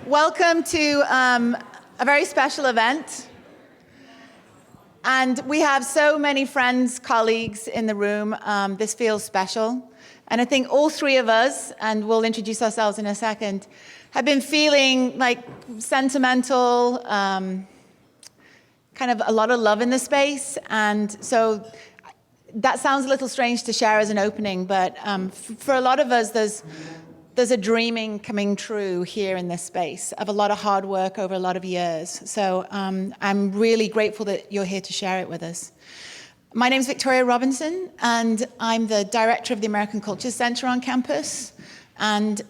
Welcome to a very special event. And we have so many friends, colleagues in the room. This feels special. And I think all three of us, and we'll introduce ourselves in a second, have been feeling like sentimental, kind of a lot of love in the space. And so that sounds a little strange to share as an opening, but for a lot of us, there's a dreaming coming true here in this space of a lot of hard work over a lot of years. So I'm really grateful that you're here to share it with us. My name is Victoria Robinson, and I'm the director of the American Cultures Center on campus and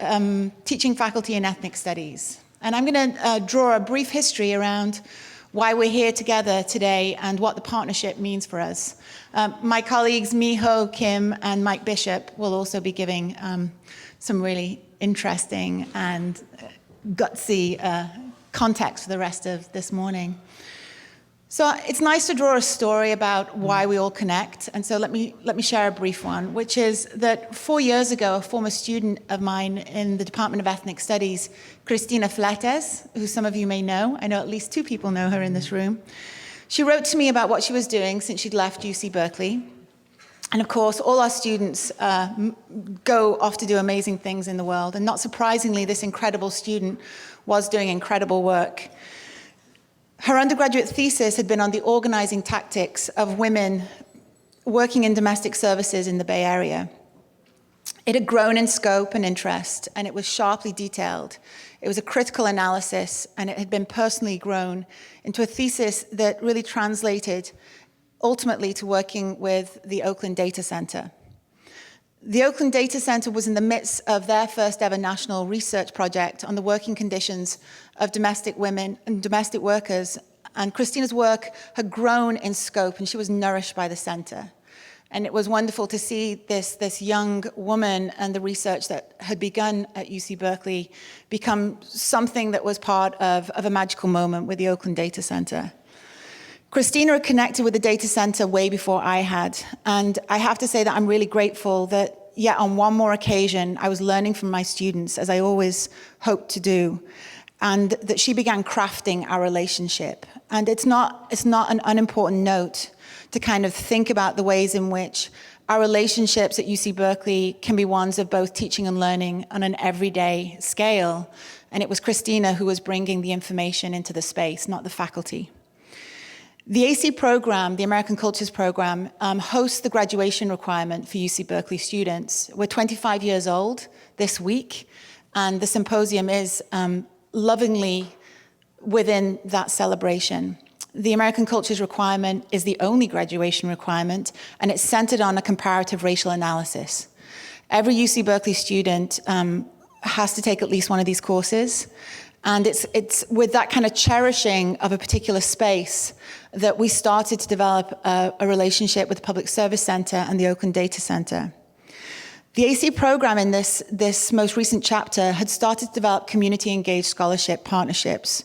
teaching faculty in ethnic studies. And I'm going to draw a brief history around why we're here together today and what the partnership means for us. My colleagues Miho, Kim, and Mike Bishop will also be giving some really interesting and gutsy context for the rest of this morning. So it's nice to draw a story about why we all connect, and so let me share a brief one, which is that 4 years ago, a former student of mine in the Department of Ethnic Studies, Cristina Fletes, who some of you may know, I know at least 2 people know her in this room, she wrote to me about what she was doing since she'd left UC Berkeley. And of course, all our students go off to do amazing things in the world, and not surprisingly, this incredible student was doing incredible work. Her undergraduate thesis had been on the organizing tactics of women working in domestic services in the Bay Area. It had grown in scope and interest, and it was sharply detailed. It was a critical analysis, and it had been personally grown into a thesis that really translated ultimately to working with the Oakland DataCenter. The Oakland DataCenter was in the midst of their first ever national research project on the working conditions of domestic women and domestic workers. And Christina's work had grown in scope, and she was nourished by the center. And it was wonderful to see this young woman and the research that had begun at UC Berkeley become something that was part of a magical moment with the Oakland DataCenter. Christina had connected with the data center way before I had, and I have to say that I'm really grateful that yet on one more occasion I was learning from my students, as I always hoped to do, and that she began crafting our relationship. And it's not an unimportant note to kind of think about the ways in which our relationships at UC Berkeley can be ones of both teaching and learning on an everyday scale. And it was Christina who was bringing the information into the space, not the faculty. The AC program, the American Cultures program, hosts the graduation requirement for UC Berkeley students. We're 25 years old this week, and the symposium is lovingly within that celebration. The American Cultures requirement is the only graduation requirement, and it's centered on a comparative racial analysis. Every UC Berkeley student has to take at least one of these courses. And it's with that kind of cherishing of a particular space that we started to develop a relationship with the Public Service Center and the Oakland Data Center. The AC program in this most recent chapter had started to develop community-engaged scholarship partnerships,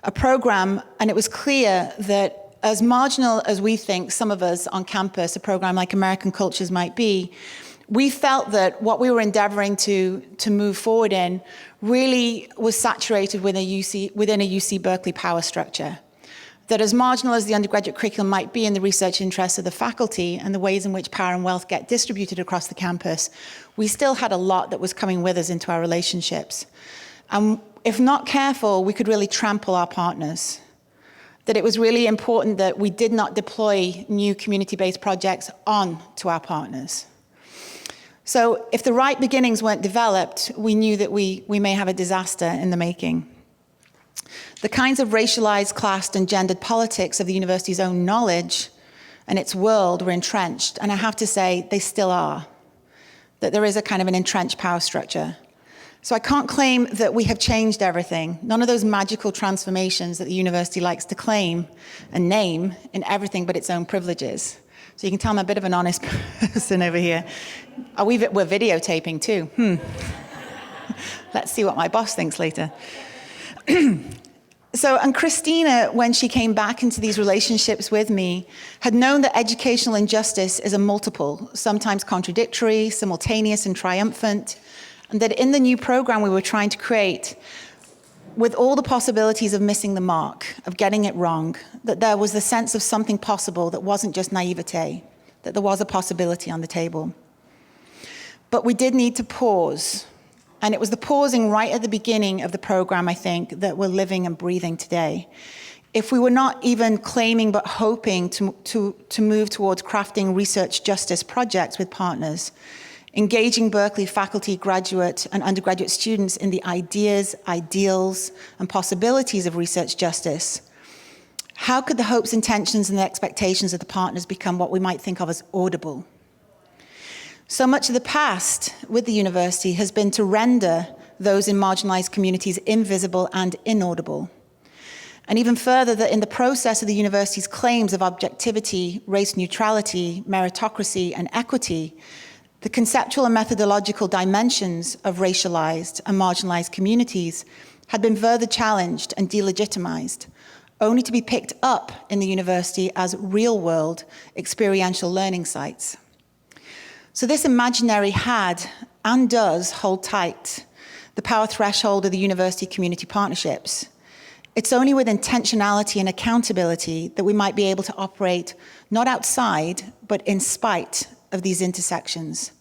a program, and it was clear that as marginal as we think some of us on campus, a program like American Cultures might be, we felt that what we were endeavoring to move forward in really was saturated within a UC Berkeley power structure. That as marginal as the undergraduate curriculum might be in the research interests of the faculty and the ways in which power and wealth get distributed across the campus, we still had a lot that was coming with us into our relationships. And if not careful, we could really trample our partners. That it was really important that we did not deploy new community-based projects on to our partners. So if the right beginnings weren't developed, we knew that we may have a disaster in the making. The kinds of racialized, classed, and gendered politics of the university's own knowledge and its world were entrenched, and I have to say, they still are. That there is a kind of an entrenched power structure. So I can't claim that we have changed everything. None of those magical transformations that the university likes to claim and name in everything but its own privileges. So you can tell I'm a bit of an honest person over here. We're videotaping too. Let's see what my boss thinks later. And Christina, when she came back into these relationships with me, had known that educational injustice is a multiple, sometimes contradictory, simultaneous, and triumphant, and that in the new program we were trying to create, with all the possibilities of missing the mark, of getting it wrong, that there was the sense of something possible that wasn't just naivete, that there was a possibility on the table. But we did need to pause. And it was the pausing right at the beginning of the program, I think, that we're living and breathing today. If we were not even claiming but hoping to move towards crafting research justice projects with partners, engaging Berkeley faculty, graduate, and undergraduate students in the ideas, ideals, and possibilities of research justice, how could the hopes, intentions, and the expectations of the partners become what we might think of as audible? So much of the past with the university has been to render those in marginalized communities invisible and inaudible. And even further, that in the process of the university's claims of objectivity, race neutrality, meritocracy, and equity, the conceptual and methodological dimensions of racialized and marginalized communities had been further challenged and delegitimized, only to be picked up in the university as real-world experiential learning sites. So this imaginary had and does hold tight the power threshold of the university community partnerships. It's only with intentionality and accountability that we might be able to operate not outside, but in spite of these intersections,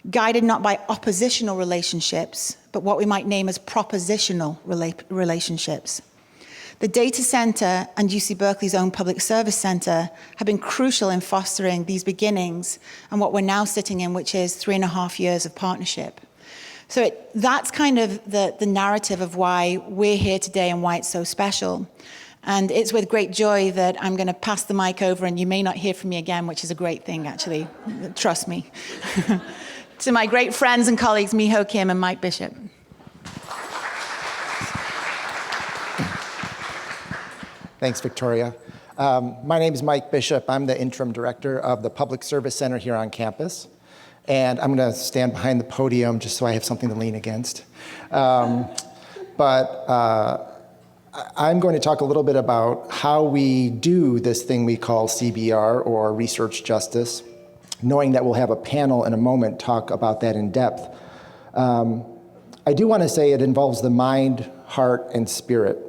guided not by oppositional relationships, but what we might name as propositional relationships. The DataCenter and UC Berkeley's own Public Service Center have been crucial in fostering these beginnings and what we're now sitting in, which is 3.5 years of partnership. So that's kind of the narrative of why we're here today and why it's so special. And it's with great joy that I'm going to pass the mic over, and you may not hear from me again, which is a great thing, actually. Trust me. To my great friends and colleagues, Miho Kim and Mike Bishop. Thanks, Victoria. My name is Mike Bishop. I'm the interim director of the Public Service Center here on campus. And I'm going to stand behind the podium just so I have something to lean against. I'm going to talk a little bit about how we do this thing we call CBR, or research justice, knowing that we'll have a panel in a moment talk about that in depth. I do want to say it involves the mind, heart, and spirit.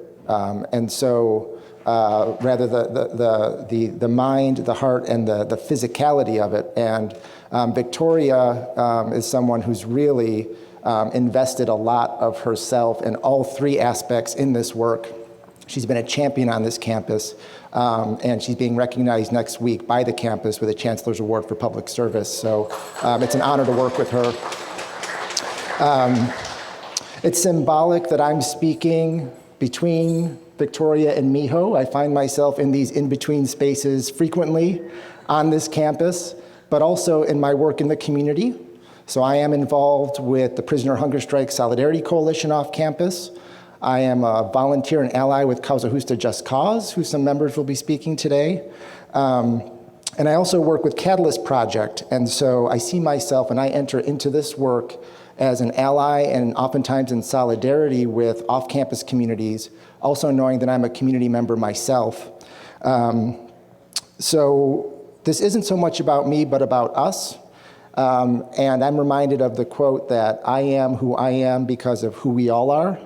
Rather the mind, the heart, and the physicality of it. And Victoria is someone who's really invested a lot of herself in all three aspects in this work. She's been a champion on this campus, and she's being recognized next week by the campus with a Chancellor's Award for Public Service. So it's an honor to work with her. It's symbolic that I'm speaking between Victoria and Miho. I find myself in these in-between spaces frequently on this campus, but also in my work in the community. So I am involved with the Prisoner Hunger Strike Solidarity Coalition off campus. I am a volunteer and ally with Causa Justa Just Cause, who some members will be speaking today. And I also work with Catalyst Project. And so I see myself, and I enter into this work as an ally and oftentimes in solidarity with off-campus communities, also knowing that I'm a community member myself. So this isn't so much about me, but about us. And I'm reminded of the quote that I am who I am because of who we all are.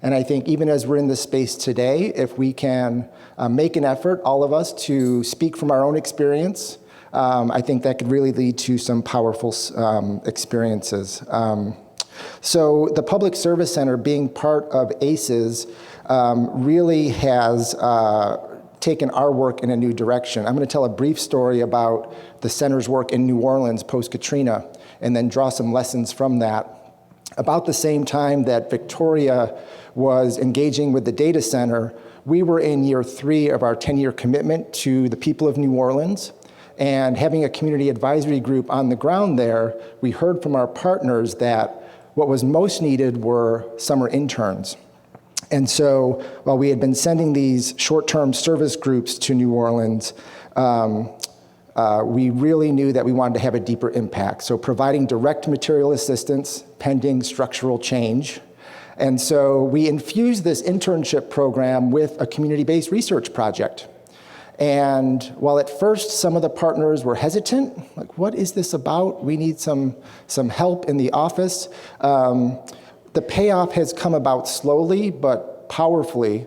And I think even as we're in this space today, if we can make an effort, all of us, to speak from our own experience, I think that could really lead to some powerful experiences. So the Public Service Center, being part of ACES, really has taken our work in a new direction. I'm going to tell a brief story about the center's work in New Orleans post-Katrina, and then draw some lessons from that. About the same time that Victoria was engaging with the data center, we were in year 3 of our 10-year commitment to the people of New Orleans. And having a community advisory group on the ground there, we heard from our partners that what was most needed were summer interns. And so while we had been sending these short-term service groups to New Orleans, we really knew that we wanted to have a deeper impact. So providing direct material assistance pending structural change. And so we infused this internship program with a community-based research project. And while at first some of the partners were hesitant, like, what is this about? We need some help in the office. The payoff has come about slowly, but powerfully.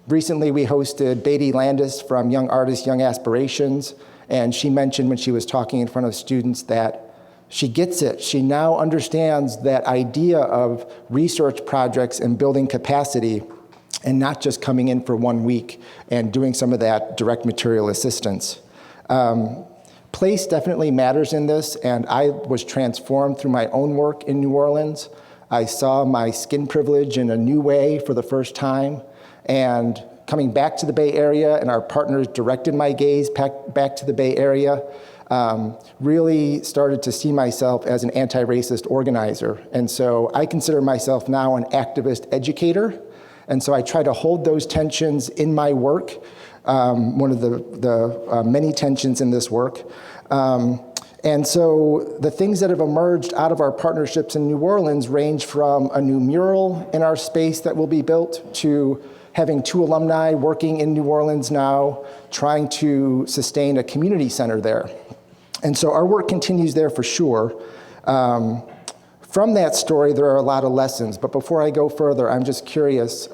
Recently, we hosted Beatty Landis from Young Artists, Young Aspirations, and she mentioned when she was talking in front of students that she gets it. She now understands that idea of research projects and building capacity and not just coming in for 1 week and doing some of that direct material assistance. Place definitely matters in this, and I was transformed through my own work in New Orleans. I saw my skin privilege in a new way for the first time, and coming back to the Bay Area, and our partners directed my gaze back to the Bay Area, really started to see myself as an anti-racist organizer. And so I consider myself now an activist educator, and so I try to hold those tensions in my work, one of the many tensions in this work. And so the things that have emerged out of our partnerships in New Orleans range from a new mural in our space that will be built to having 2 alumni working in New Orleans now, trying to sustain a community center there. And so our work continues there for sure. From that story, there are a lot of lessons, but before I go further, I'm just curious,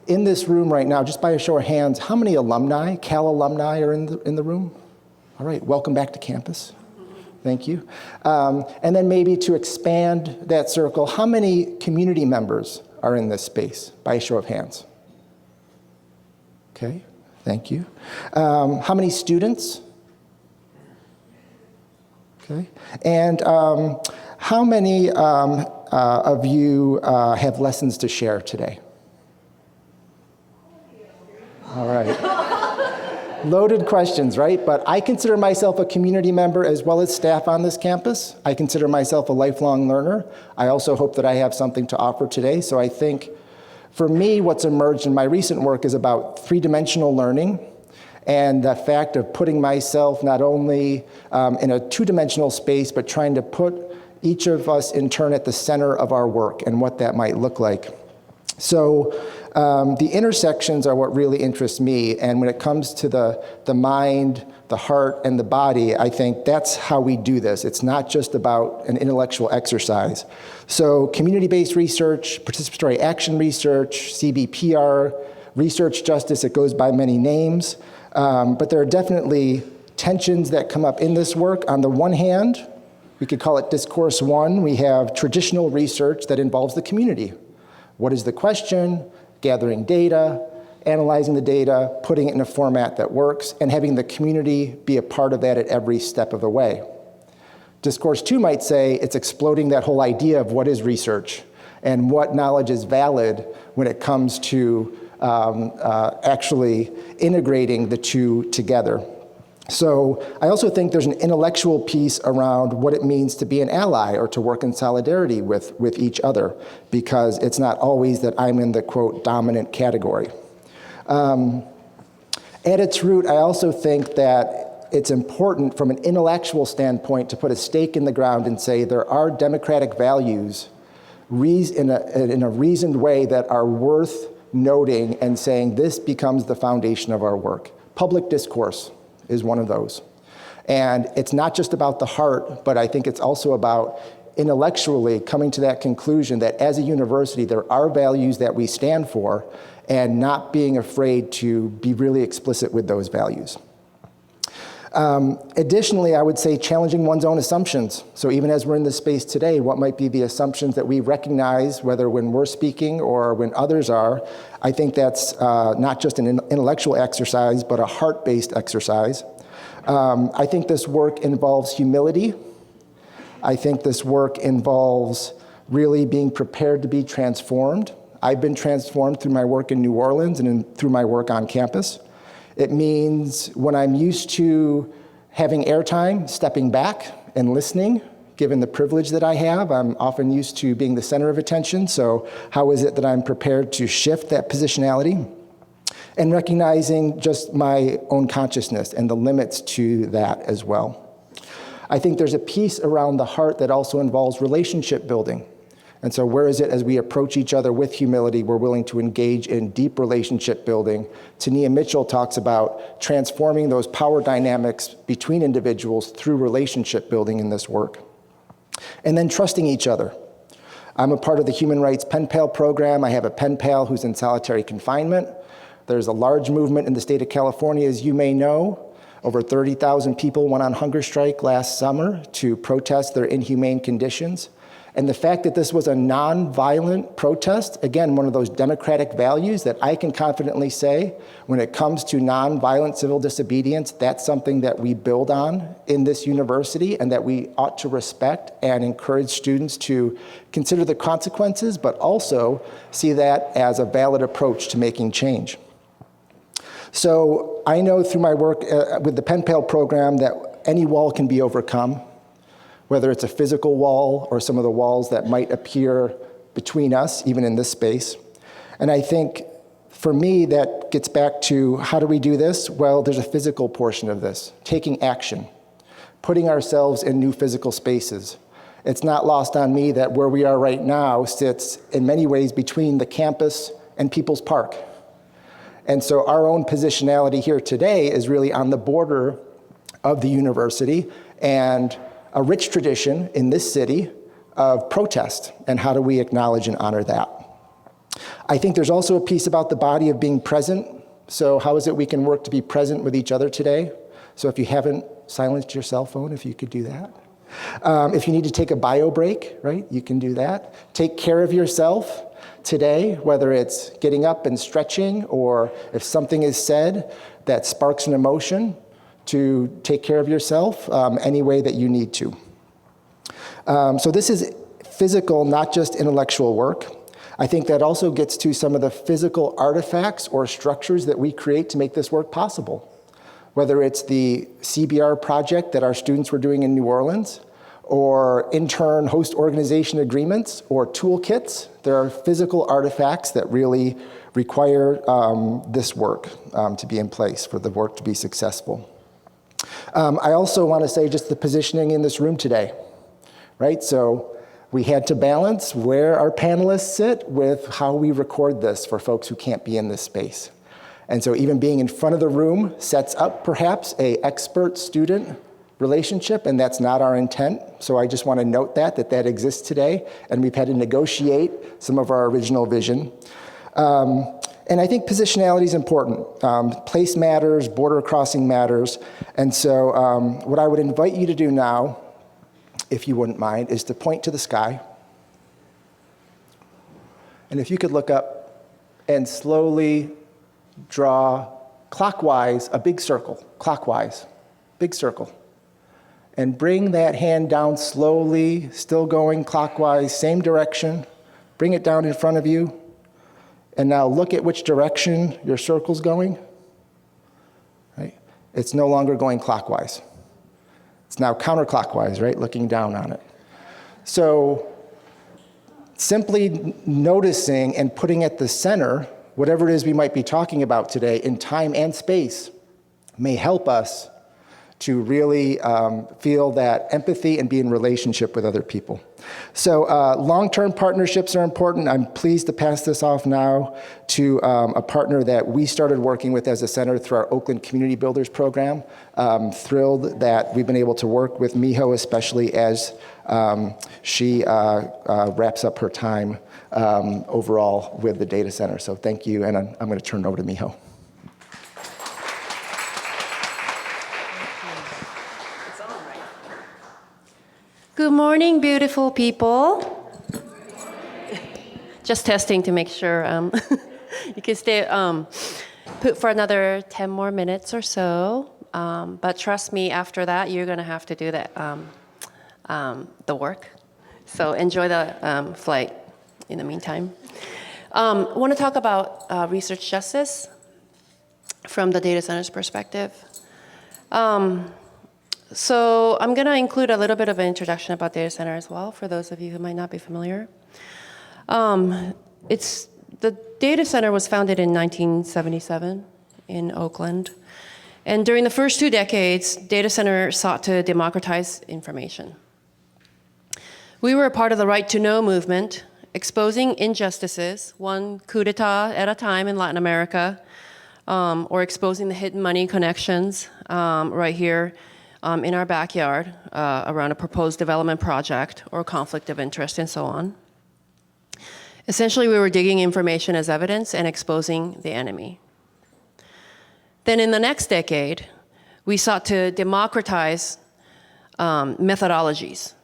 in this room right now, just by a show of hands, how many alumni, Cal alumni are in the room? All right, welcome back to campus. Thank you. And then maybe to expand that circle, how many community members are in this space, by a show of hands? Okay, thank you. How many students? Okay, and how many of you have lessons to share today? All right. Loaded questions, right? But I consider myself a community member as well as staff on this campus. I consider myself a lifelong learner. I also hope that I have something to offer today. So I think for me, what's emerged in my recent work is about 3-dimensional learning and the fact of putting myself not only in a 2-dimensional space, but trying to put each of us in turn at the center of our work and what that might look like. So the intersections are what really interests me, and when it comes to the mind, the heart, and the body, I think that's how we do this. It's not just about an intellectual exercise. So community-based research, participatory action research, CBPR, research justice, it goes by many names, but there are definitely tensions that come up in this work. On the one hand, we could call it discourse 1. We have traditional research that involves the community. What is the question? Gathering data, analyzing the data, putting it in a format that works, and having the community be a part of that at every step of the way. Discourse 2 might say it's exploding that whole idea of what is research and what knowledge is valid when it comes to actually integrating the two together. So I also think there's an intellectual piece around what it means to be an ally or to work in solidarity with each other, because it's not always that I'm in the, quote, dominant category. At its root, I also think that it's important from an intellectual standpoint to put a stake in the ground and say there are democratic values in a reasoned way that are worth noting and saying this becomes the foundation of our work. Public discourse is one of those. And it's not just about the heart, but I think it's also about intellectually coming to that conclusion that as a university, there are values that we stand for and not being afraid to be really explicit with those values. Additionally, I would say challenging one's own assumptions. So even as we're in this space today, what might be the assumptions that we recognize, whether when we're speaking or when others are? I think that's not just an intellectual exercise, but a heart-based exercise. I think this work involves humility. I think this work involves really being prepared to be transformed. I've been transformed through my work in New Orleans and through my work on campus. It means when I'm used to having airtime, stepping back and listening, given the privilege that I have. I'm often used to being the center of attention, so how is it that I'm prepared to shift that positionality? And recognizing just my own consciousness and the limits to that as well. I think there's a piece around the heart that also involves relationship building. And so where is it as we approach each other with humility, we're willing to engage in deep relationship building? Tania Mitchell talks about transforming those power dynamics between individuals through relationship building in this work. And then trusting each other. I'm a part of the Human Rights Pen Pal program. I have a pen pal who's in solitary confinement. There's a large movement in the state of California, as you may know. Over 30,000 people went on hunger strike last summer to protest their inhumane conditions. And the fact that this was a non-violent protest, again, one of those democratic values that I can confidently say, when it comes to non-violent civil disobedience, that's something that we build on in this university and that we ought to respect and encourage students to consider the consequences, but also see that as a valid approach to making change. So I know through my work with the Pen Pal program that any wall can be overcome, whether it's a physical wall or some of the walls that might appear between us, even in this space. And I think for me, that gets back to how do we do this? Well, there's a physical portion of this, taking action, putting ourselves in new physical spaces. It's not lost on me that where we are right now sits in many ways between the campus and People's Park. And so our own positionality here today is really on the border of the university and a rich tradition in this city of protest, and how do we acknowledge and honor that? I think there's also a piece about the body of being present. So how is it we can work to be present with each other today? So if you haven't silenced your cell phone, if you could do that. If you need to take a bio break, right, you can do that. Take care of yourself today, whether it's getting up and stretching, or if something is said that sparks an emotion, to take care of yourself any way that you need to. So this is physical, not just intellectual work. I think that also gets to some of the physical artifacts or structures that we create to make this work possible. Whether it's the CBR project that our students were doing in New Orleans, or intern host organization agreements, or toolkits, there are physical artifacts that really require this work to be in place for the work to be successful. I also want to say just the positioning in this room today, right? So we had to balance where our panelists sit with how we record this for folks who can't be in this space. And so even being in front of the room sets up perhaps a expert-student relationship, and that's not our intent. So I just want to note that exists today, and we've had to negotiate some of our original vision. And I think positionality is important. Place matters, border crossing matters. And so what I would invite you to do now, if you wouldn't mind, is to point to the sky. And if you could look up and slowly draw clockwise a big circle, clockwise, big circle. And bring that hand down slowly, still going clockwise, same direction. Bring it down in front of you. And now look at which direction your circle's going. Right? It's no longer going clockwise. It's now counterclockwise, right? Looking down on it. So simply noticing and putting at the center whatever it is we might be talking about today in time and space may help us to really feel that empathy and be in relationship with other people. So long-term partnerships are important. I'm pleased to pass this off now to a partner that we started working with as a center through our Oakland Community Builders program. Thrilled that we've been able to work with Miho, especially as she wraps up her time overall with the data center. So thank you, and I'm going to turn it over to Miho. Good morning, beautiful people. Just testing to make sure you can stay put for another 10 more minutes or so. But trust me, after that, you're going to have to do the work. So enjoy the flight in the meantime. I want to talk about research justice from the data center's perspective. So I'm going to include a little bit of an introduction about data center as well, for those of you who might not be familiar. The data center was founded in 1977 in Oakland. And during the first 2 decades, data center sought to democratize information. We were a part of the Right to Know movement, exposing injustices, one coup d'etat at a time in Latin America, or exposing the hidden money connections right here in our backyard around a proposed development project or conflict of interest and so on. Essentially, we were digging information as evidence and exposing the enemy. Then in the next decade, we sought to democratize methodologies.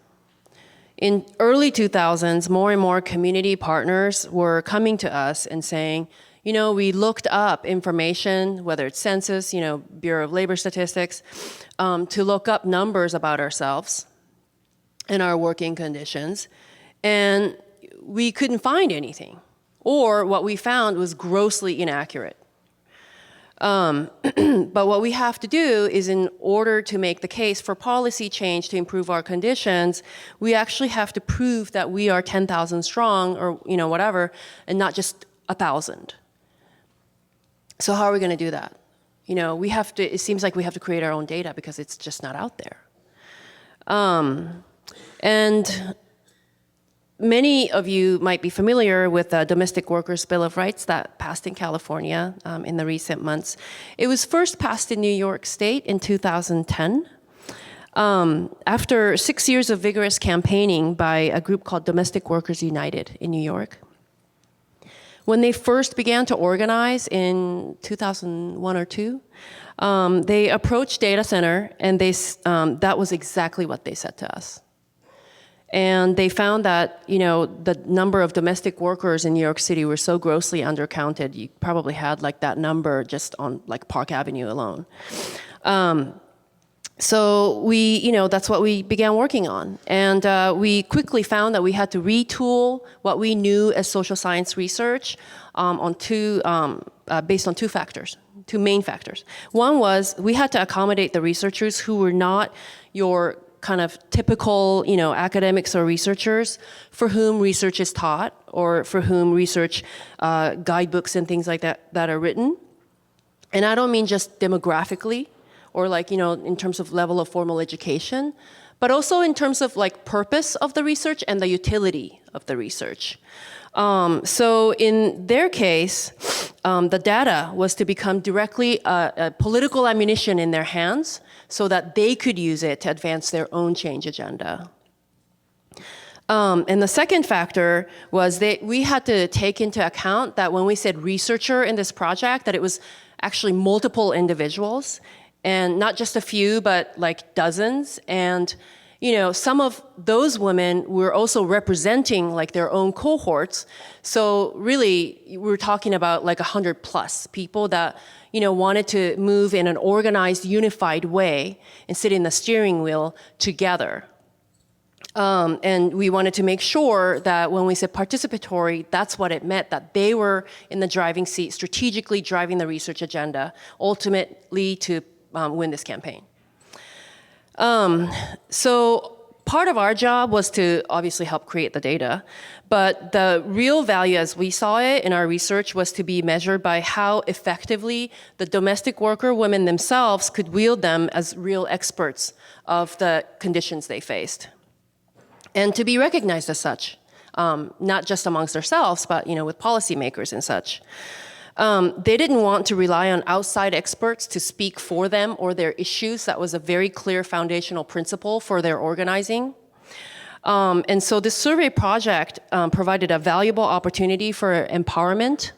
In early 2000s, more and more community partners were coming to us and saying, you know, we looked up information, whether it's census, you know, Bureau of Labor Statistics, to look up numbers about ourselves and our working conditions, and we couldn't find anything, or what we found was grossly inaccurate. But what we have to do is, in order to make the case for policy change to improve our conditions, we actually have to prove that we are 10,000 strong, or you know, whatever, and not just 1,000. So how are we going to do that? You know, we have to. It seems like we have to create our own data because it's just not out there. And many of you might be familiar with the Domestic Workers' Bill of Rights that passed in California in the recent months. It was first passed in New York State in 2010. After 6 years of vigorous campaigning by a group called Domestic Workers United in New York. When they first began to organize in 2001 or 2, they approached DataCenter, and that was exactly what they said to us. And they found that, you know, the number of domestic workers in New York City were so grossly undercounted. You probably had like that number just on like Park Avenue alone. So we, you know, that's what we began working on. And we quickly found that we had to retool what we knew as social science research based on two main factors. One was we had to accommodate the researchers who were not your kind of typical, you know, academics or researchers for whom research is taught, or for whom research guidebooks and things like that are written. And I don't mean just demographically, or like, you know, in terms of level of formal education, but also in terms of like purpose of the research and the utility of the research. So in their case, the data was to become directly a political ammunition in their hands so that they could use it to advance their own change agenda. And the second factor was that we had to take into account that when we said researcher in this project, that it was actually multiple individuals, and not just a few, but like dozens. And you know, some of those women were also representing like their own cohorts. So really, we're talking about like 100+ people that, you know, wanted to move in an organized, unified way and sit in the steering wheel together. And we wanted to make sure that when we said participatory, that's what it meant, that they were in the driving seat, strategically driving the research agenda, ultimately to win this campaign. So part of our job was to obviously help create the data, but the real value as we saw it in our research was to be measured by how effectively the domestic worker women themselves could wield them as real experts of the conditions they faced. And to be recognized as such, not just amongst ourselves, but you know, with policymakers and such. They didn't want to rely on outside experts to speak for them or their issues. That was a very clear foundational principle for their organizing. And so this survey project provided a valuable opportunity for empowerment,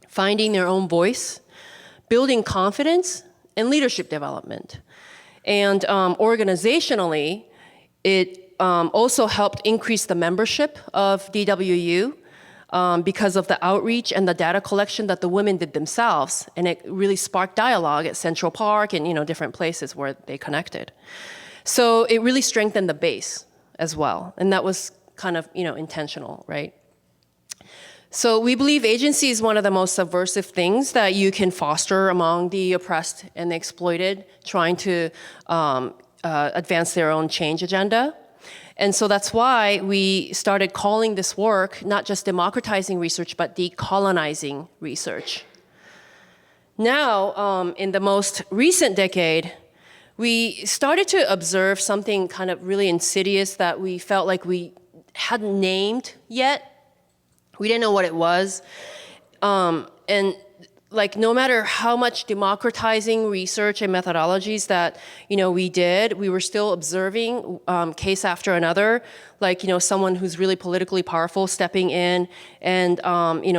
finding their own voice, building confidence, and leadership development. And organizationally, it also helped increase the membership of DWU. Because of the outreach and the data collection that the women did themselves. And it really sparked dialogue at Central Park and, you know, different places where they connected. So it really strengthened the base as well. And that was kind of, you know, intentional, right? So we believe agency is one of the most subversive things that you can foster among the oppressed and the exploited, trying to advance their own change agenda. And so that's why we started calling this work not just democratizing research, but decolonizing research. Now, in the most recent decade, we started to observe something kind of really insidious that we felt like we hadn't named yet. We didn't know what it was. And like no matter how much democratizing research and methodologies that we did, we were still observing case after another, like someone who's really politically powerful stepping in and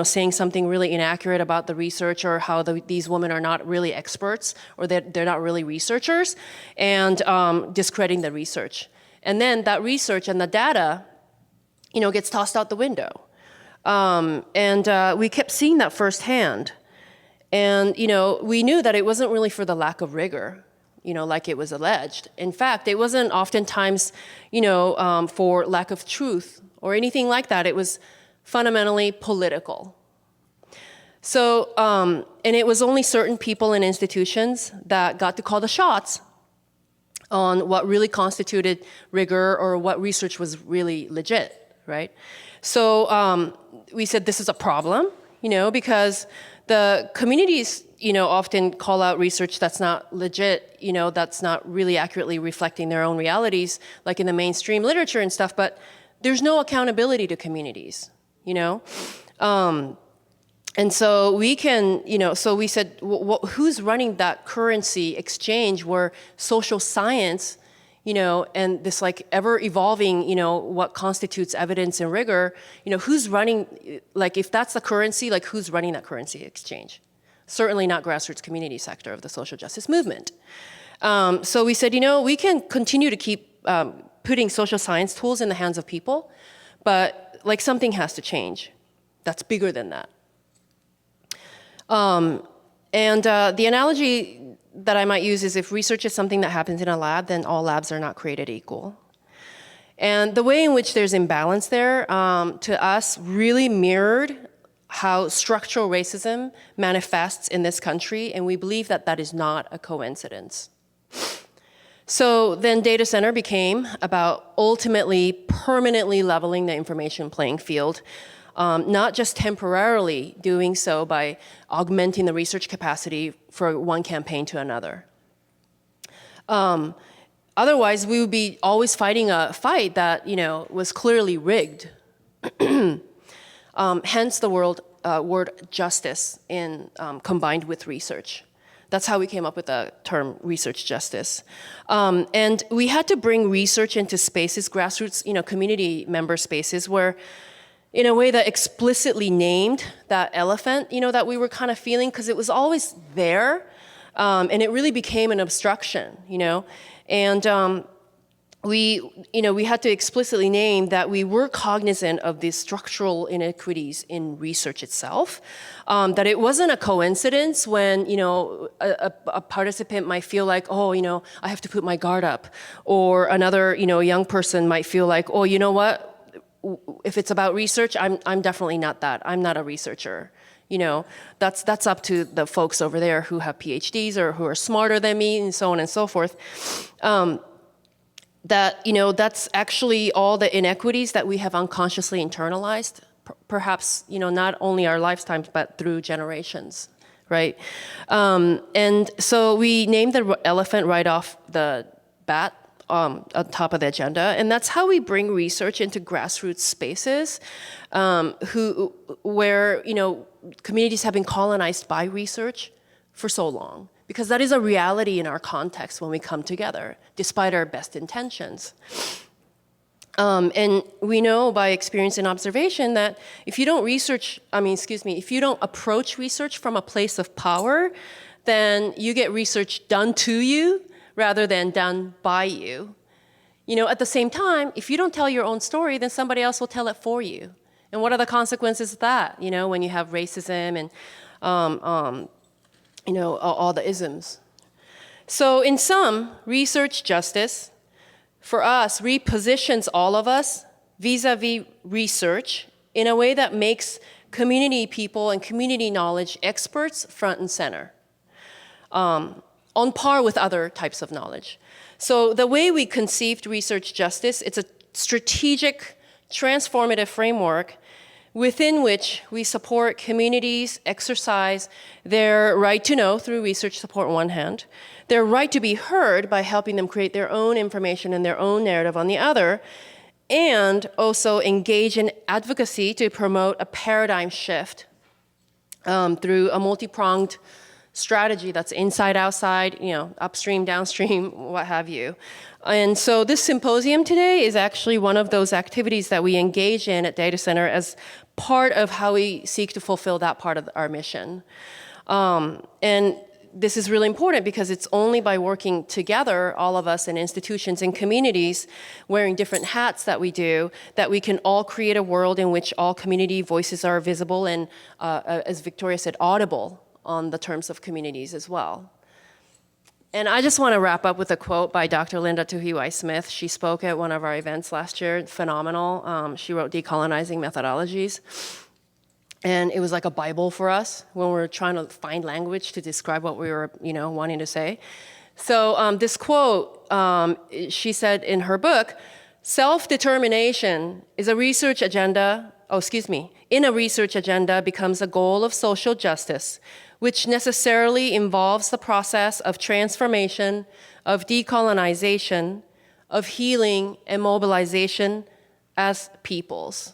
saying something really inaccurate about the research, or how these women are not really experts, or that they're not really researchers, and discrediting the research. And then that research and the data gets tossed out the window. And we kept seeing that firsthand. And, we knew that it wasn't really for the lack of rigor, like it was alleged. In fact, it wasn't oftentimes, for lack of truth or anything like that. It was fundamentally political. So, and it was only certain people and institutions that got to call the shots on what really constituted rigor or what research was really legit, right? So we said this is a problem, because the communities, often call out research that's not legit, that's not really accurately reflecting their own realities, like in the mainstream literature and stuff, but there's no accountability to communities, And so we can, so we said, who's running that currency exchange where social science, and this like ever evolving, what constitutes evidence and rigor, who's running, like if that's the currency, like who's running that currency exchange? Certainly not grassroots community sector of the social justice movement. So we said, we can continue to keep putting social science tools in the hands of people, but like something has to change. That's bigger than that. And the analogy that I might use is if research is something that happens in a lab, then all labs are not created equal. And the way in which there's imbalance there, to us, really mirrored how structural racism manifests in this country, and we believe that that is not a coincidence. So then DataCenter became about ultimately permanently leveling the information playing field, not just temporarily doing so by augmenting the research capacity for one campaign to another. Otherwise, we would be always fighting a fight that was clearly rigged. Hence the word justice combined with research. That's how we came up with the term research justice. And we had to bring research into spaces, grassroots, community member spaces, where in a way that explicitly named that elephant, that we were kind of feeling, because it was always there, and it really became an obstruction, And we had to explicitly name that we were cognizant of these structural inequities in research itself, that it wasn't a coincidence when, a participant might feel like, oh, I have to put my guard up, or another, young person might feel like, oh, you know what? If it's about research, I'm definitely not that. I'm not a researcher. That's up to the folks over there who have PhDs or who are smarter than me, and so on and so forth. That's actually all the inequities that we have unconsciously internalized, perhaps, not only our lifetimes, but through generations, right? And so we named the elephant right off the bat, on top of the agenda, and that's how we bring research into grassroots spaces, where communities have been colonized by research for so long, because that is a reality in our context when we come together, despite our best intentions. And we know by experience and observation that if you don't if you don't approach research from a place of power, then you get research done to you rather than done by you. At the same time, if you don't tell your own story, then somebody else will tell it for you. And what are the consequences of that, when you have racism and, all the isms. So in sum, research justice, for us, repositions all of us vis-a-vis research in a way that makes community people and community knowledge experts front and center. On par with other types of knowledge. So the way we conceived research justice, it's a strategic, transformative framework within which we support communities exercise their right to know through research support on one hand, their right to be heard by helping them create their own information and their own narrative on the other, and also engage in advocacy to promote a paradigm shift through a multi-pronged strategy that's inside, outside, upstream, downstream, what have you. And so this symposium today is actually one of those activities that we engage in at DataCenter as part of how we seek to fulfill that part of our mission. And this is really important because it's only by working together, all of us in institutions and communities, wearing different hats that we do, that we can all create a world in which all community voices are visible and, as Victoria said, audible on the terms of communities as well. And I just want to wrap up with a quote by Dr. Linda Tuhiwai-Smith. She spoke at one of our events last year, phenomenal. She wrote Decolonizing Methodologies. And it was like a Bible for us when we were trying to find language to describe what we were, wanting to say. So this quote, she said in her book, self-determination is a research agenda, in a research agenda becomes a goal of social justice, which necessarily involves the process of transformation, of decolonization, of healing and mobilization as peoples.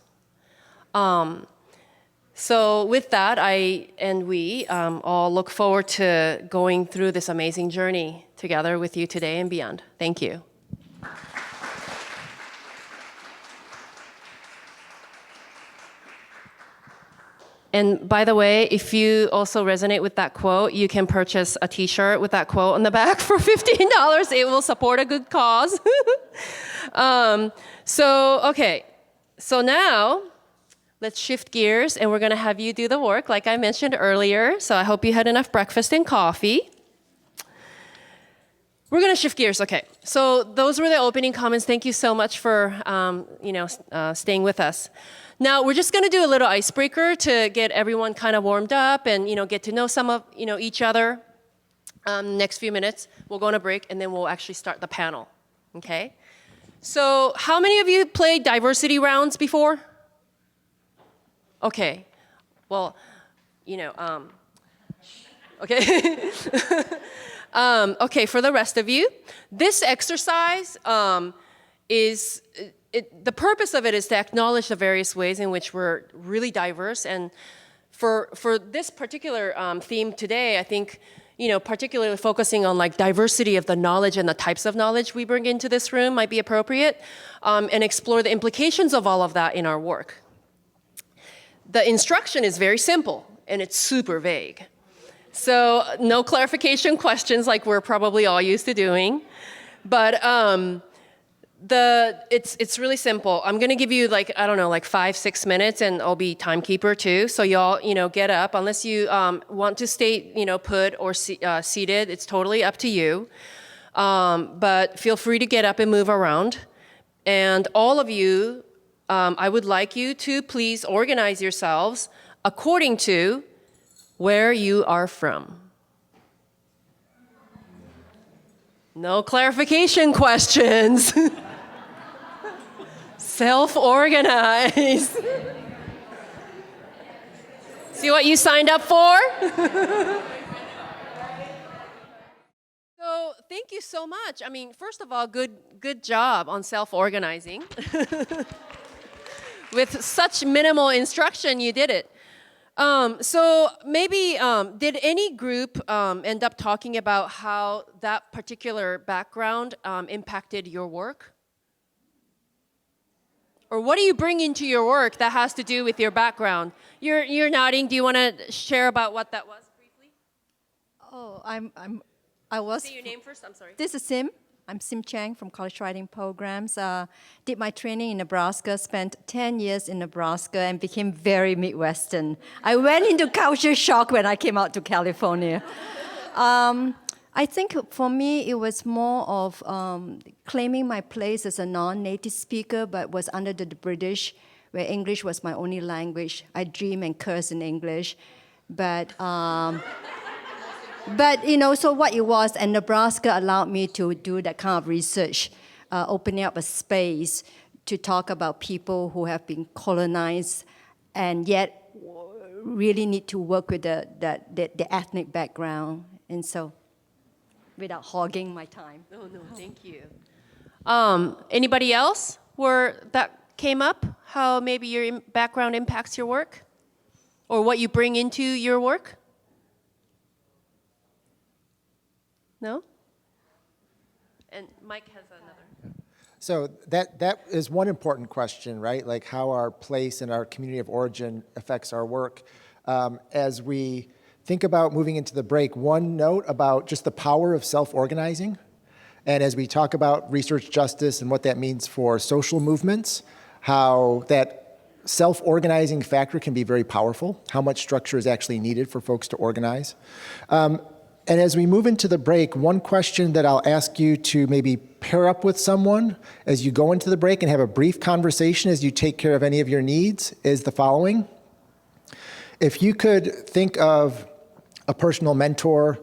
So with that, I and we all look forward to going through this amazing journey together with you today and beyond. Thank you. And by the way, if you also resonate with that quote, you can purchase a t-shirt with that quote on the back for $15. It will support a good cause. So now, let's shift gears, and we're going to have you do the work, like I mentioned earlier. So I hope you had enough breakfast and coffee. We're going to shift gears. Okay. So those were the opening comments. Thank you so much for staying with us. Now we're just going to do a little icebreaker to get everyone kind of warmed up and get to know some of each other. Next few minutes, we'll go on a break, and then we'll actually start the panel. Okay. So how many of you played diversity rounds before? Okay, well, okay. Okay, for the rest of you, this exercise the purpose of it is to acknowledge the various ways in which we're really diverse. And for this particular theme today, I think, particularly focusing on like diversity of the knowledge and the types of knowledge we bring into this room might be appropriate, and explore the implications of all of that in our work. The instruction is very simple, and it's super vague. So no clarification questions like we're probably all used to doing. But it's really simple. I'm going to give you like 5-6 minutes, and I'll be timekeeper too. So y'all, get up. Unless you want to stay, put or seated, it's totally up to you. But feel free to get up and move around. And all of you, I would like you to please organize yourselves according to where you are from. No clarification questions. Self-organize. See what you signed up for? So thank you so much. I mean, first of all, good job on self-organizing. With such minimal instruction, you did it. So maybe, did any group end up talking about how that particular background impacted your work? Or what do you bring into your work that has to do with your background? You're nodding. Do you want to share about what that was briefly? Oh, I was. Say your name first. I'm sorry. This is Sim. I'm Sim Chang from College Writing Programs. Did my training in Nebraska, spent 10 years in Nebraska, and became very Midwestern. I went into culture shock when I came out to California. I think for me, it was more of claiming my place as a non-native speaker, but was under the British, where English was my only language. I dream and curse in English. But so what it was, and Nebraska allowed me to do that kind of research, opening up a space to talk about people who have been colonized and yet really need to work with the ethnic background. And so, without hogging my time. No, thank you. Anybody else where that came up? How maybe your background impacts your work? Or what you bring into your work? No? And Mike has another. So that is one important question, right? Like how our place and our community of origin affects our work. As we think about moving into the break, one note about just the power of self-organizing. And as we talk about research justice and what that means for social movements, how that self-organizing factor can be very powerful, how much structure is actually needed for folks to organize. And as we move into the break, one question that I'll ask you to maybe pair up with someone as you go into the break and have a brief conversation as you take care of any of your needs is the following. If you could think of a personal mentor,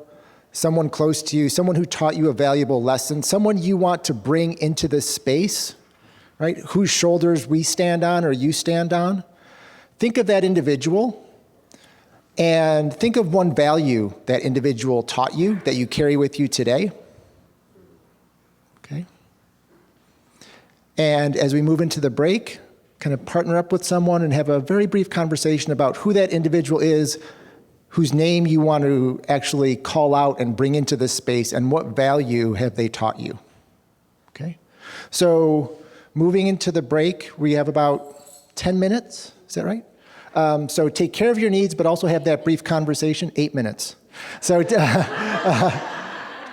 someone close to you, someone who taught you a valuable lesson, someone you want to bring into this space, right? Whose shoulders we stand on or you stand on. Think of that individual and think of one value that individual taught you that you carry with you today. Okay. And as we move into the break, kind of partner up with someone and have a very brief conversation about who that individual is, whose name you want to actually call out and bring into this space, and what value have they taught you. Okay. So moving into the break, we have about 10 minutes. Is that right? So take care of your needs, but also have that brief conversation, 8 minutes. So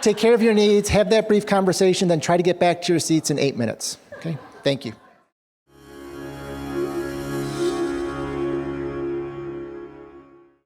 take care of your needs, have that brief conversation, then try to get back to your seats in 8 minutes. Okay, thank you.